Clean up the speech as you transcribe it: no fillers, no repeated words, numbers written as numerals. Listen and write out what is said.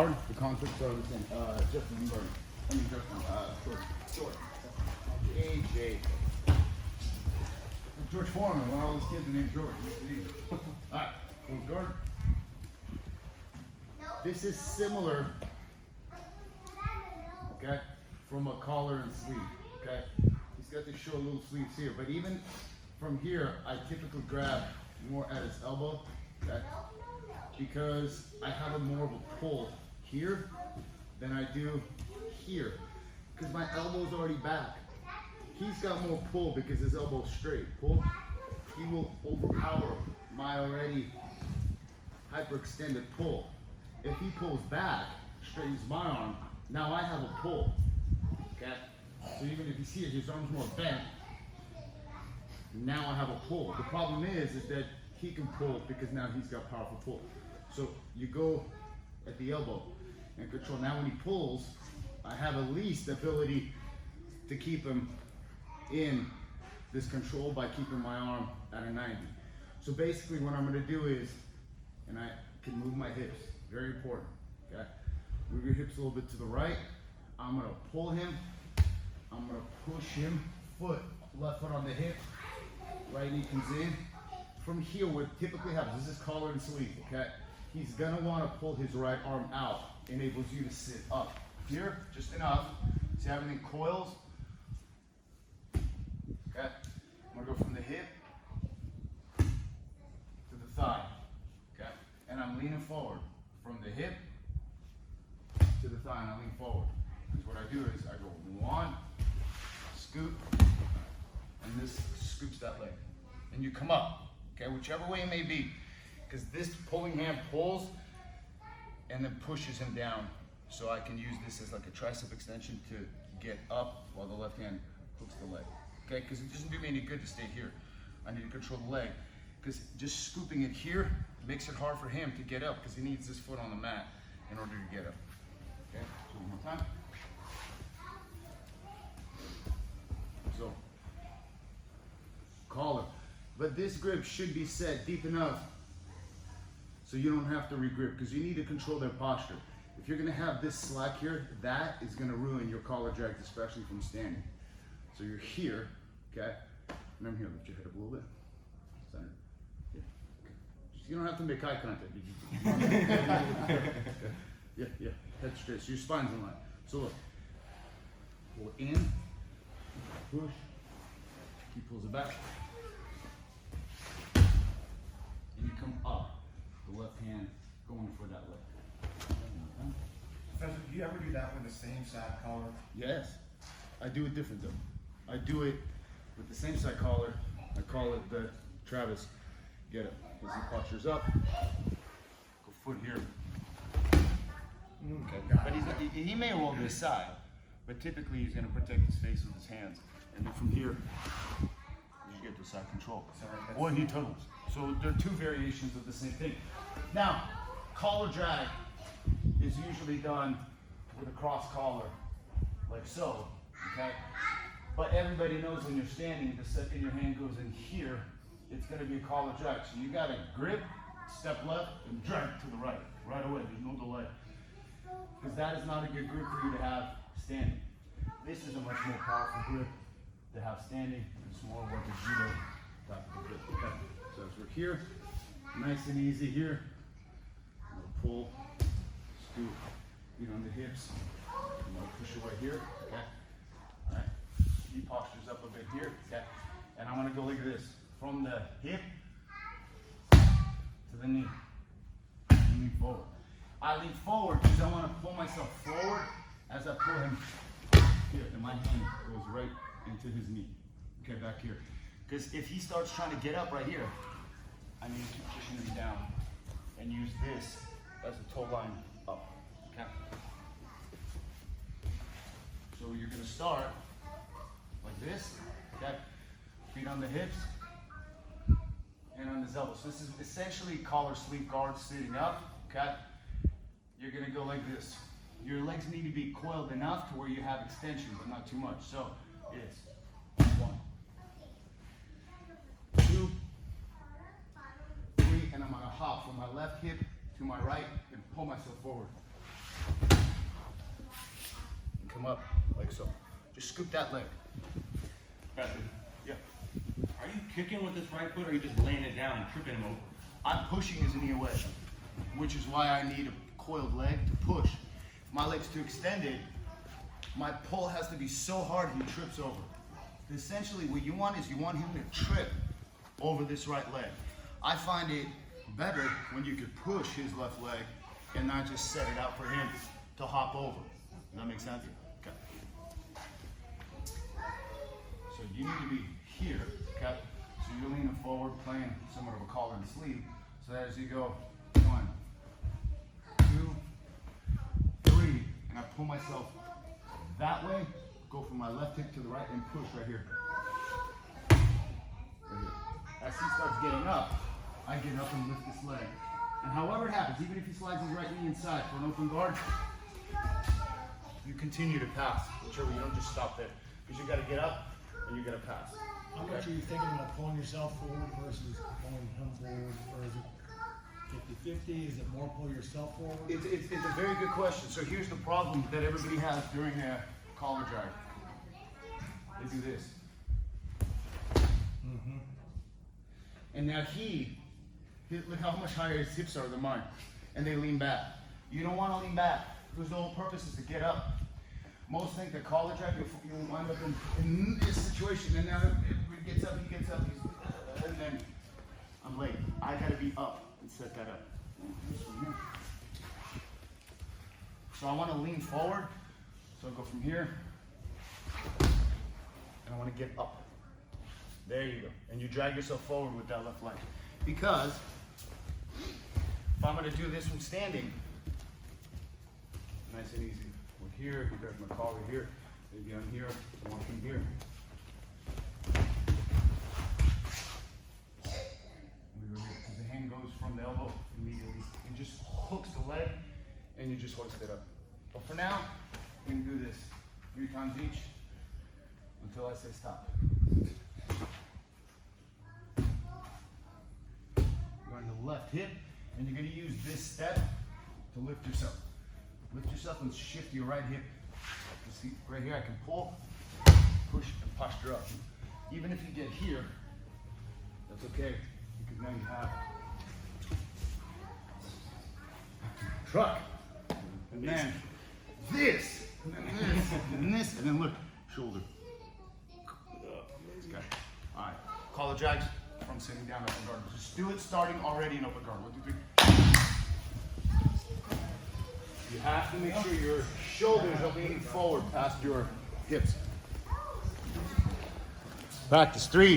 The concepts are the same. Justin Burton. I mean Justin, short. AJ. George Foreman, when all those kids are named George. Alright, so guard. This is similar, okay, from a collar and sleeve, okay? He's got these short little sleeves here, but even from here, I typically grab more at his elbow, okay? Because I have a more of a pull here than I do here. Because my elbow's already back. He's got more pull because his elbow's straight. Pull, he will overpower my already hyperextended pull. If he pulls back, straightens my arm, now I have a pull, okay? So even if you see it, his arm's more bent, now I have a pull. The problem is that he can pull because now he's got powerful pull. So you go at the elbow and control. Now when he pulls, I have at least the ability to keep him in this control by keeping my arm at a 90. So basically what I'm gonna do is, and I can move my hips, very important, okay? Move your hips a little bit to the right. I'm gonna pull him. I'm gonna push him, left foot on the hip, right knee comes in. From here, what typically happens, this is collar and sleeve, okay? He's gonna wanna pull his right arm out, enables you to sit up. Here, just enough. See how everything coils? Okay, I'm gonna go from the hip to the thigh, okay? And I'm leaning forward. From the hip to the thigh, and I lean forward. Because what I do is I go one, scoop, and this scoops that leg. And you come up, okay, whichever way it may be. Because this pulling hand pulls and then pushes him down. So I can use this as like a tricep extension to get up while the left hand hooks the leg. Okay, because it doesn't do me any good to stay here. I need to control the leg. Because just scooping it here makes it hard for him to get up because he needs this foot on the mat in order to get up. Okay, so one more time. So, collar. But this grip should be set deep enough so you don't have to re-grip because you need to control their posture. If you're gonna have this slack here, that is gonna ruin your collar drags, especially from standing. So you're here, okay? And I'm here, lift your head up a little bit. Center. Yeah. Okay. You don't have to make eye contact. Yeah, head straight. So your spine's in line. So look, pull in, push, he pulls it back. And you come up, the left hand going for that leg. Professor, do you ever do that with the same side collar? Yes, I do it different though. I do it with the same side collar. I call it the Travis get it. As he postures up, go foot here. Okay. But he may roll this side, but typically he's going to protect his face with his hands. And then from here, you get the side control. Or he tunnels. So there are two variations of the same thing. Now, collar drag is usually done with a cross collar, like so, okay? But everybody knows when you're standing, the second your hand goes in here, it's gonna be a collar drag. So you gotta grip, step left, and drag to the right away, there's no delay. Because that is not a good grip for you to have standing. This is a much more powerful grip to have standing. It's more like a judo type of grip, okay? So as we're here, nice and easy here, pull, scoop, feet on the hips. I'm gonna push away here, okay? All right, he postures up a bit here, okay? And I'm gonna go like this, from the hip to the knee. Lean forward. I lean forward because I wanna pull myself forward as I pull him here, and my hand goes right into his knee. Okay, back here. Because if he starts trying to get up right here, I need to keep pushing him down and use this as a toe line up, okay? So you're gonna start like this, okay? Feet on the hips and on his elbows. So this is essentially collar sleeve guard sitting up, okay? You're gonna go like this. Your legs need to be coiled enough to where you have extension, but not too much. So it's 1, 2, 3, and I'm gonna hop from my left hip to my right and pull myself forward. them up like so. Just scoop that leg. Patrick, Yeah. are you kicking with this right foot or are you just laying it down and tripping him over? I'm pushing his knee away, which is why I need a coiled leg to push. If my leg's too extended, my pull has to be so hard he trips over. Essentially, what you want is you want him to trip over this right leg. I find it better when you could push his left leg and not just set it out for him to hop over. Does that make sense? Okay. So you need to be here, okay? So you're leaning forward, playing somewhat of a collar and sleeve, so that as you go, 1, 2, 3, and I pull myself that way, go from my left hip to the right, and push right here. Right here. As he starts getting up, I get up and lift this leg. And however it happens, even if he slides his right knee inside for an open guard, you continue to pass. Whichever, you don't just stop there. Because you got to get up and you got to pass. How much are you thinking about pulling yourself forward versus pulling him forward? Or is it 50-50? Is it more pull yourself forward? It's a very good question. So here's the problem that everybody has during a collar drag. They do this. And now look how much higher his hips are than mine. And they lean back. You don't want to lean back. Because the whole purpose is to get up. Most think that collar drag, you'll wind up in this situation. And now everybody gets up, he gets up, and then I'm late. I got to be up and set that up. This one here. So I want to lean forward. So I go from here. And I want to get up. There you go. And you drag yourself forward with that left leg. Because if I'm going to do this from standing, nice and easy. We're here, you grab my collar here, maybe I'm here, I'm walking here. Because the hand goes from the elbow immediately. And just hooks the leg, and you just hoist it up. But for now, we can do this 3 times each until I say stop. You're on the left hip, and you're going to use this step to lift yourself. Lift yourself and shift your right hip. You see, right here I can pull, push, and posture up. Even if you get here, that's okay, because now you have truck, and then this, and then this, and this, and then look, shoulder. Okay. All right. Collar drags from sitting down open guard. Just do it starting already in open guard. 1, 2, 3. You have to make sure your shoulders are leaning forward past your hips. Practice 3.